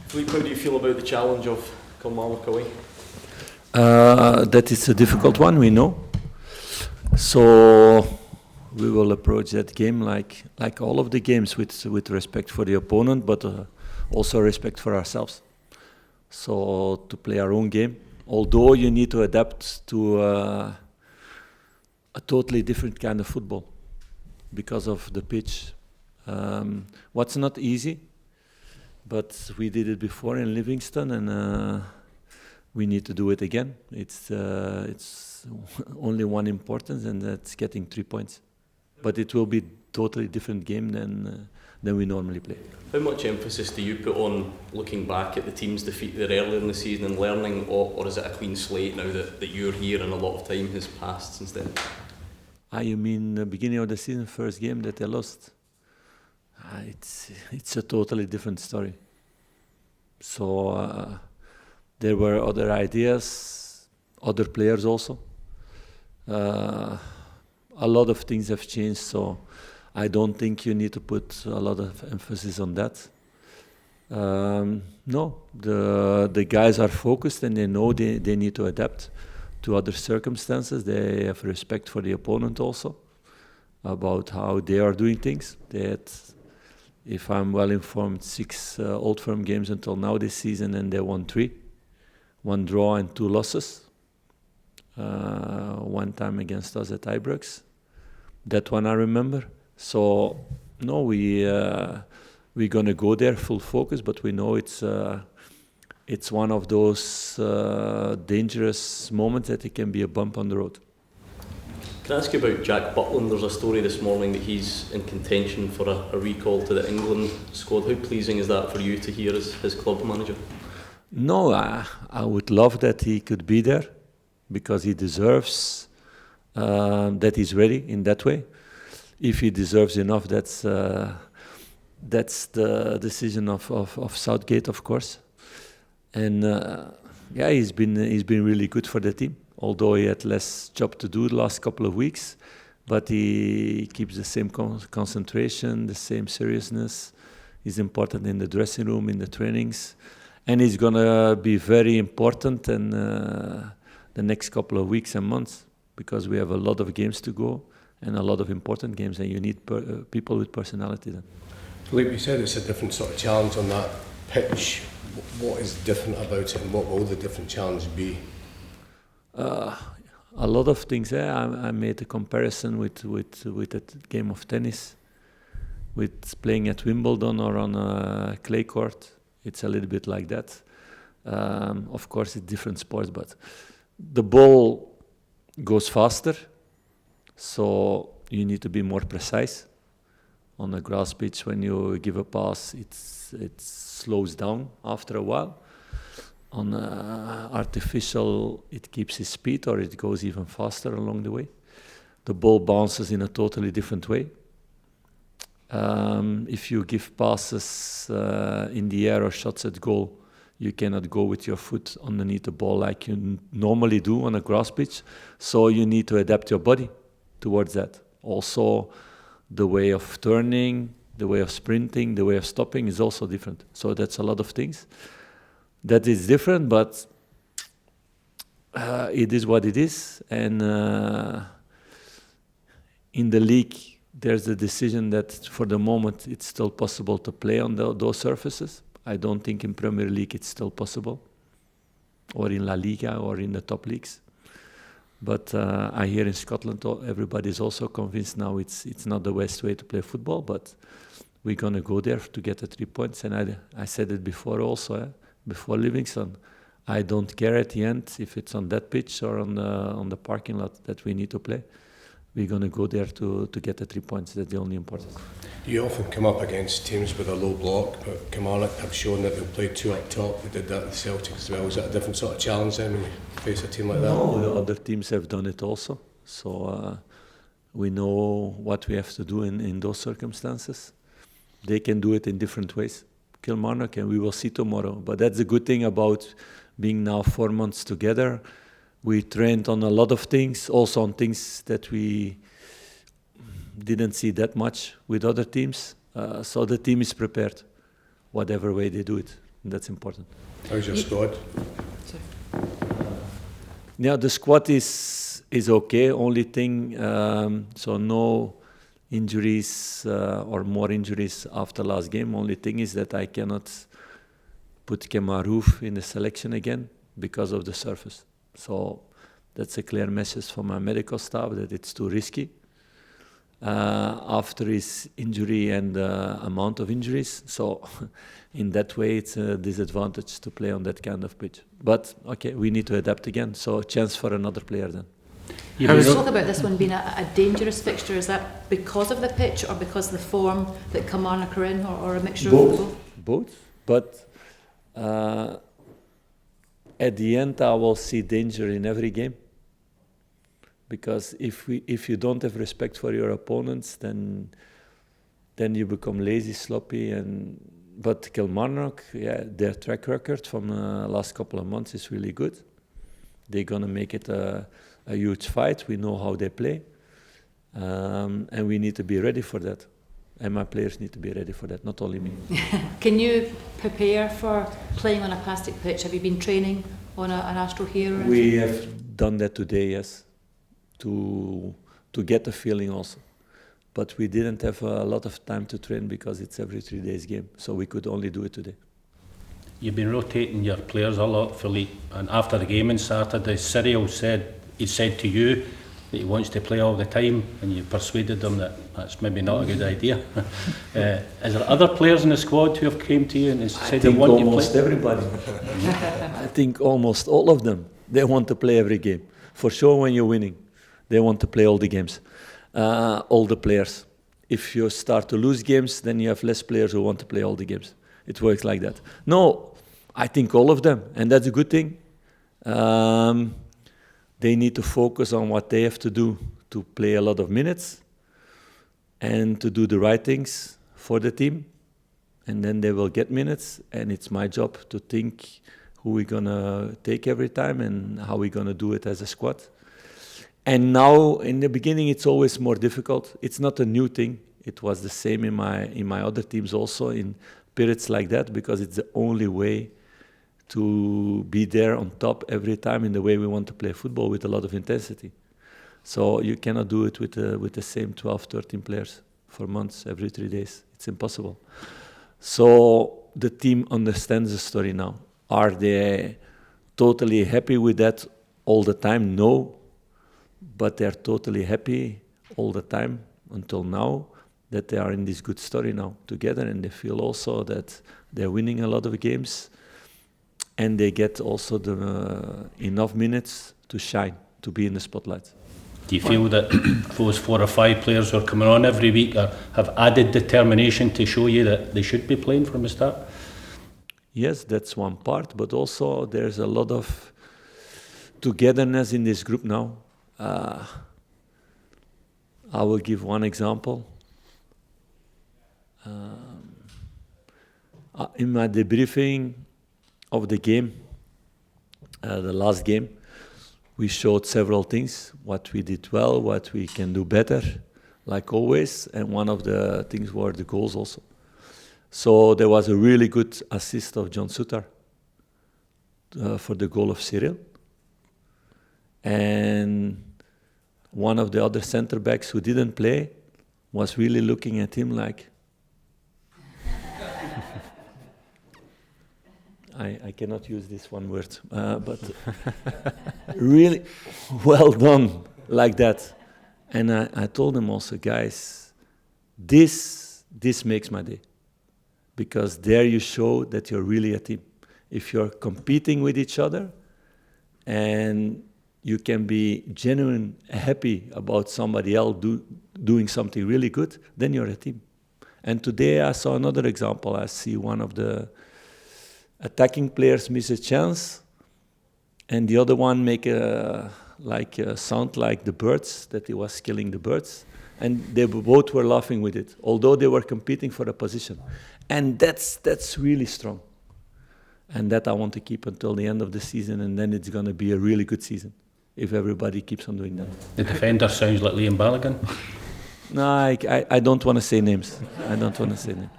Philippe, how do you feel about the challenge of Kilmarnock away? That is a difficult one, we know. So we will approach that game like all of the games with respect for the opponent, but also respect for ourselves. So to play our own game, although you need to adapt to a totally different kind of football because of the pitch. What's not easy, but we did it before in Livingston, and we need to do it again. It's only one importance, and that's getting 3 points. But it will be totally different game than we normally play. How much emphasis do you put on looking back at the team's defeat there earlier in the season and learning, or is it a clean slate now that you're here and a lot of time has passed since then? You mean the beginning of the season, first game that they lost? It's a totally different story. So there were other ideas, other players also. A lot of things have changed, so I don't think you need to put a lot of emphasis on that. No, the guys are focused and they know they need to adapt to other circumstances. They have respect for the opponent also, about how they are doing things. They had, if I'm well informed, 6 Old Firm games until now this season, and they won 3. 1 draw and 2 losses. One time against us at Ibrox. That one I remember. So no, we're gonna go there full focus, but we know it's one of those dangerous moments that it can be a bump on the road. Can I ask you about Jack Butland? There's a story this morning that he's in contention for a recall to the England squad. How pleasing is that for you to hear as his club manager? No, I would love that he could be there, because he deserves that he's ready in that way. If he deserves enough, that's the decision of Southgate, of course. And he's been really good for the team, although he had less job to do the last couple of weeks. But he keeps the same concentration, the same seriousness. He's important in the dressing room, in the trainings, and he's gonna be very important in the next couple of weeks and months, because we have a lot of games to go and a lot of important games, and you need people with personality then. Philippe, you said it's a different sort of challenge on that pitch. What is different about it, and what will the different challenge be? A lot of things. I made a comparison with a game of tennis, with playing at Wimbledon or on a clay court. It's a little bit like that. Of course, it's different sports, but the ball goes faster, so you need to be more precise. On a grass pitch, when you give a pass, it slows down after a while. On artificial, it keeps its speed, or it goes even faster along the way. The ball bounces in a totally different way. If you give passes in the air or shots at goal, you cannot go with your foot underneath the ball like you normally do on a grass pitch. So you need to adapt your body towards that. Also, the way of turning, the way of sprinting, the way of stopping is also different. So that's a lot of things. That is different, but it is what it is. And in the league, there's a decision that for the moment it's still possible to play on those surfaces. I don't think in Premier League it's still possible, or in La Liga, or in the top leagues. But I hear in Scotland everybody is also convinced now it's not the best way to play football, but we're going to go there to get the 3 points. And I said it before also, before Livingston. I don't care at the end if it's on that pitch or on the parking lot that we need to play. We're going to go there to get the 3 points. That's the only important. You often come up against teams with a low block, but Kilmarnock have shown that they'll play 2 up top. They did that with Celtic as well. Is that a different sort of challenge then when you face a team like that? No, the other teams have done it also. So we know what we have to do in those circumstances. They can do it in different ways. Kilmarnock, and we will see tomorrow. But that's the good thing about being now 4 months together. We trained on a lot of things, also on things that we didn't see that much with other teams. So the team is prepared, whatever way they do it. That's important. How's your squad? Yeah, the squad is okay. Only thing, so no injuries or more injuries after last game. Only thing is that I cannot put Kemarouf in the selection again because of the surface. So that's a clear message from my medical staff that it's too risky. After his injury and amount of injuries, so in that way it's a disadvantage to play on that kind of pitch. But okay, we need to adapt again. So chance for another player then. You talk about this one being a dangerous fixture. Is that because of the pitch or because of the form that Kilmarnock are in, or a mixture of both? Both. But at the end, I will see danger in every game. Because if you don't have respect for your opponents, then you become lazy, sloppy. But Kilmarnock, their track record from the last couple of months is really good. They're gonna make it a huge fight. We know how they play, and we need to be ready for that. And my players need to be ready for that, not only me. Can you prepare for playing on a plastic pitch? Have you been training on an Astro here? We have done that today, yes, to get the feeling also. But we didn't have a lot of time to train because it's every 3 days game, so we could only do it today. You've been rotating your players a lot, Philippe, and after the game on Saturday, Cyril said to you that he wants to play all the time, and you persuaded him that that's maybe not a good idea. Is there other players in the squad who have came to you and said they want to play? Almost everybody. I think almost all of them. They want to play every game. For sure, when you're winning, they want to play all the games. All the players. If you start to lose games, then you have less players who want to play all the games. It works like that. No, I think all of them, and that's a good thing. They need to focus on what they have to do to play a lot of minutes and to do the right things for the team. And then they will get minutes, and it's my job to think who we're going to take every time and how we're going to do it as a squad. And now, in the beginning, it's always more difficult. It's not a new thing. It was the same in my other teams also, in periods like that, because it's the only way to be there on top every time in the way we want to play football with a lot of intensity. So you cannot do it with the same 12, 13 players for months, every 3 days. It's impossible. So the team understands the story now. Are they totally happy with that all the time? No. But they're totally happy all the time until now that they are in this good story now together, and they feel also that they're winning a lot of games, and they get also the enough minutes to shine, to be in the spotlight. Do you feel that those 4 or 5 players who are coming on every week have added determination to show you that they should be playing from the start? Yes, that's one part, but also there's a lot of togetherness in this group now. I will give one example. In my debriefing of the game, the last game, we showed several things, what we did well, what we can do better, like always, and one of the things were the goals also. So there was a really good assist of John Sutter for the goal of Cyril. And one of the other centre backs who didn't play was really looking at him like, I cannot use this one word, but really well done like that. And I told them also, guys, this makes my day. Because there you show that you're really a team. If you're competing with each other and you can be genuine happy about somebody else doing something really good, then you're a team. And today I saw another example. I see one of the attacking players miss a chance, and the other one make a sound like the birds, that he was killing the birds. And they both were laughing with it, although they were competing for a position. And that's really strong. And that I want to keep until the end of the season, and then it's going to be a really good season if everybody keeps on doing that. The defender sounds like Liam Balogun. No, I don't want to say names. I don't want to say names.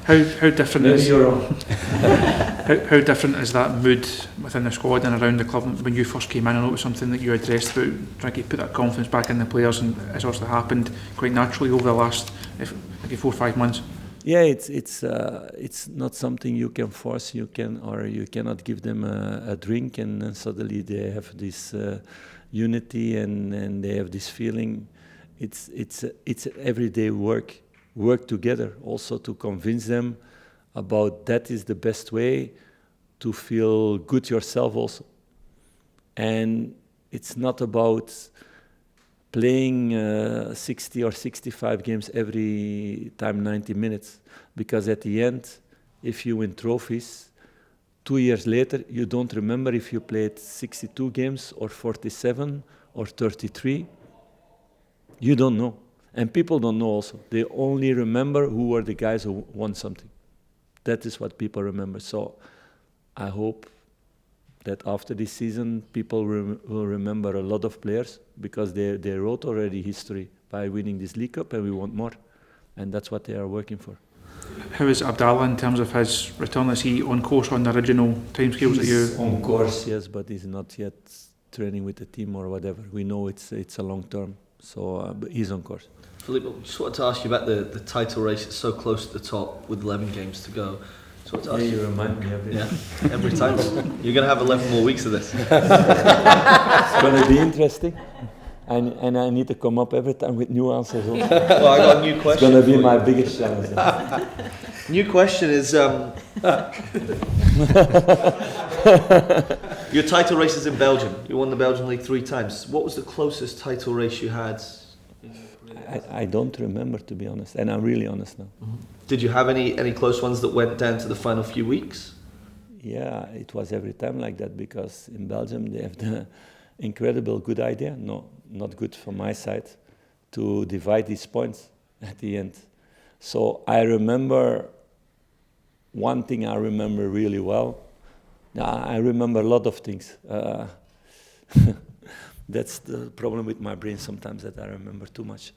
How different Maybe is you're wrong. how different is that mood within the squad and around the club when you first came in? I know it was something that you addressed about trying to put that confidence back in the players, and it's also happened quite naturally over the last maybe 4 or 5 months. Yeah, it's not something you can force. You cannot give them a drink and then suddenly they have this unity and they have this feeling. It's everyday work together, also to convince them about that is the best way to feel good yourself also. And it's not about playing 60 or 65 games every time 90 minutes, because at the end, if you win trophies, 2 years later, you don't remember if you played 62 games or 47 or 33. You don't know. And people don't know also. They only remember who were the guys who won something. That is what people remember. So I hope that after this season, people will remember a lot of players, because they wrote already history by winning this League Cup, and we want more. And that's what they are working for. How is Abdallah in terms of his return? Is he on course on the original timescales that you... He's on course, yes, but he's not yet training with the team or whatever. We know it's a long term, so but he's on course. Philippe, I just wanted to ask you about the title race. It's so close to the top with 11 games to go. So Yeah, you remind me every time. Yeah, every time. You're going to have 11 more weeks of this. It's going to be interesting. And I need to come up every time with new answers. Well, I got a new question. It's going to be my biggest challenge. New question is, your title race is in Belgium. You won the Belgian League 3 times. What was the closest title race you had? I don't remember, to be honest, and I'm really honest now. Mm-hmm. Did you have any close ones that went down to the final few weeks? Yeah, it was every time like that, because in Belgium they have the incredible good idea, no, not good from my side, to divide these points at the end. So I remember one thing I remember really well. I remember a lot of things. That's the problem with my brain sometimes, that I remember too much.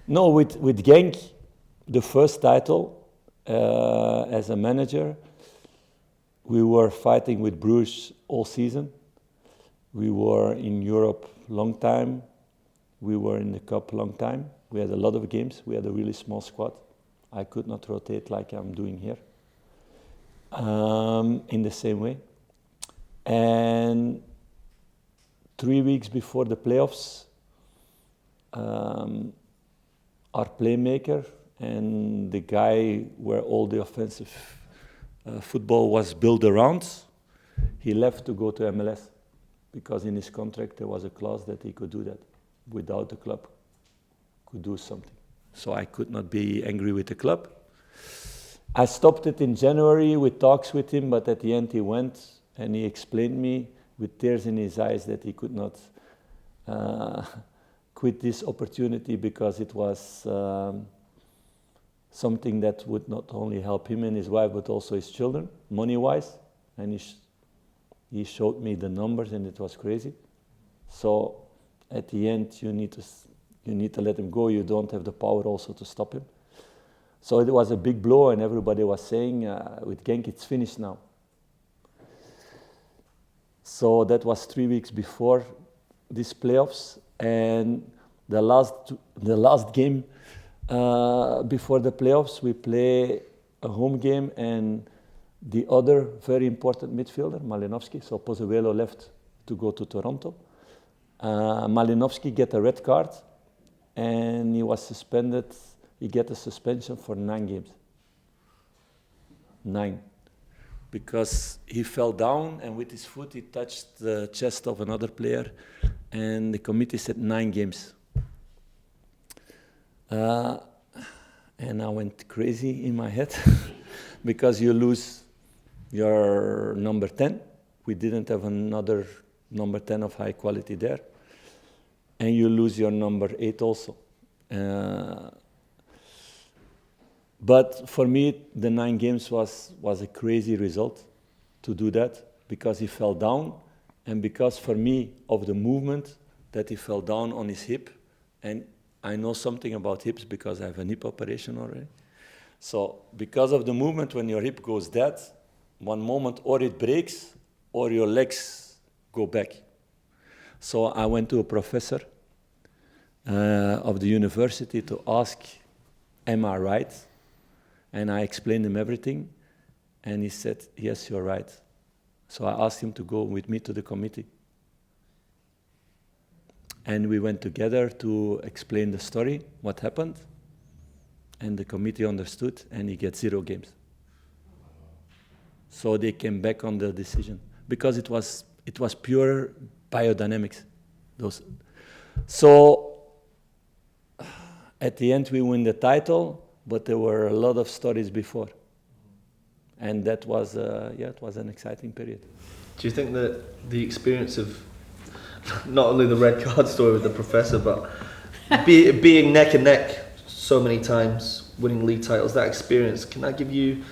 No, with Genk, the first title as a manager, we were fighting with Bruges all season. We were in Europe long time. We were in the cup long time. We had a lot of games. We had a really small squad. I could not rotate like I'm doing here in the same way. And 3 weeks before the playoffs, our playmaker and the guy where all the offensive football was built around, he left to go to MLS, because in his contract there was a clause that he could do that without the club could do something. So I could not be angry with the club. I stopped it in January with talks with him, but at the end he went and he explained me with tears in his eyes that he could not quit this opportunity, because it was something that would not only help him and his wife, but also his children, money-wise. And he showed me the numbers, and it was crazy. So at the end, you need to let him go. You don't have the power also to stop him. So it was a big blow, and everybody was saying, with Genk, it's finished now. So that was 3 weeks before these playoffs, and the last game before the playoffs, we play a home game, and the other very important midfielder, Malinovski, so Pozuelo left to go to Toronto. Malinovski get a red card, and he was suspended. He get a suspension for 9 games. 9. Because he fell down, and with his foot he touched the chest of another player, and the committee said 9 games. And I went crazy in my head, because you lose your number 10. We didn't have another number 10 of high quality there. And you lose your number 8 also. But for me, the 9 games was a crazy result to do that, because he fell down, and because for me of the movement that he fell down on his hip, and I know something about hips because I have a hip operation already. So because of the movement, when your hip goes dead, one moment or it breaks or your legs go back. So I went to a professor of the university to ask, am I right? And I explained him everything, and he said, yes, you're right. So I asked him to go with me to the committee. And we went together to explain the story, what happened, and the committee understood, and he gets 0 games. So they came back on the decision, because it was pure biodynamics. So at the end we win the title, but there were a lot of stories before. And that was, it was an exciting period. Do you think that the experience of not only the red card story with the professor, but being neck and neck so many times, winning league titles, that experience, can that give you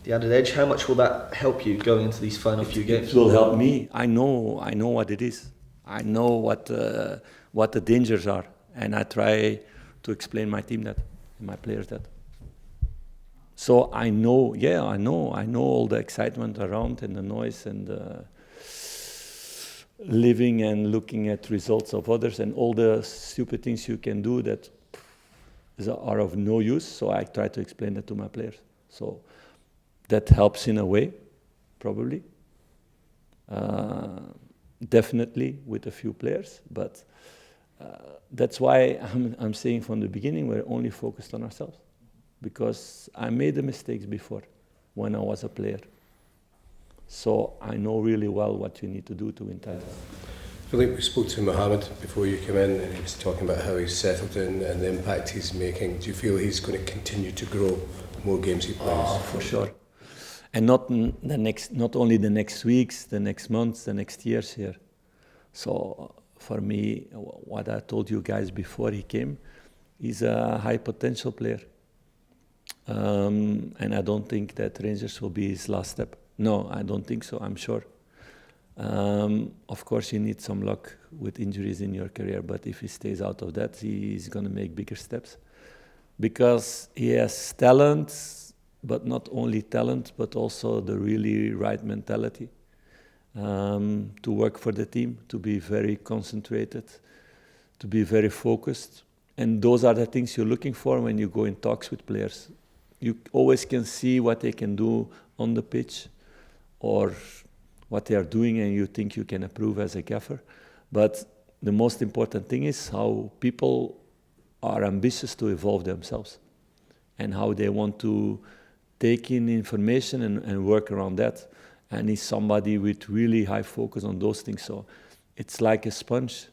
the added edge? How much will that help you going into these final few games? It will help me. I know what it is. I know what the dangers are, and I try to explain my team that, and my players that. So I know all the excitement around and the noise and the living and looking at results of others and all the stupid things you can do that are of no use. So I try to explain that to my players. So that helps in a way, probably. Definitely with a few players, but that's why I'm saying from the beginning we're only focused on ourselves, because I made the mistakes before when I was a player. So I know really well what you need to do to win titles. Philippe, we spoke to Mohammed before you came in, and he was talking about how he's settled in and the impact he's making. Do you feel he's going to continue to grow the more games he plays? Oh, for sure. And not only the next weeks, the next months, the next years here. So for me, what I told you guys before he came, he's a high potential player. And I don't think that Rangers will be his last step. No, I don't think so, I'm sure. Of course, you need some luck with injuries in your career, but if he stays out of that, he's going to make bigger steps. Because he has talent, but not only talent, but also the really right mentality to work for the team, to be very concentrated, to be very focused. And those are the things you're looking for when you go in talks with players. You always can see what they can do on the pitch or what they are doing, and you think you can improve as a gaffer. But the most important thing is how people are ambitious to evolve themselves and how they want to take in information and work around that. And he's somebody with really high focus on those things. So it's like a sponge.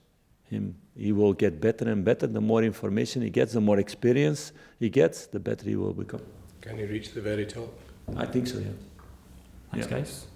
He will get better and better. The more information he gets, the more experience he gets, the better he will become. Can he reach the very top? I think so, yeah. Thanks, guys.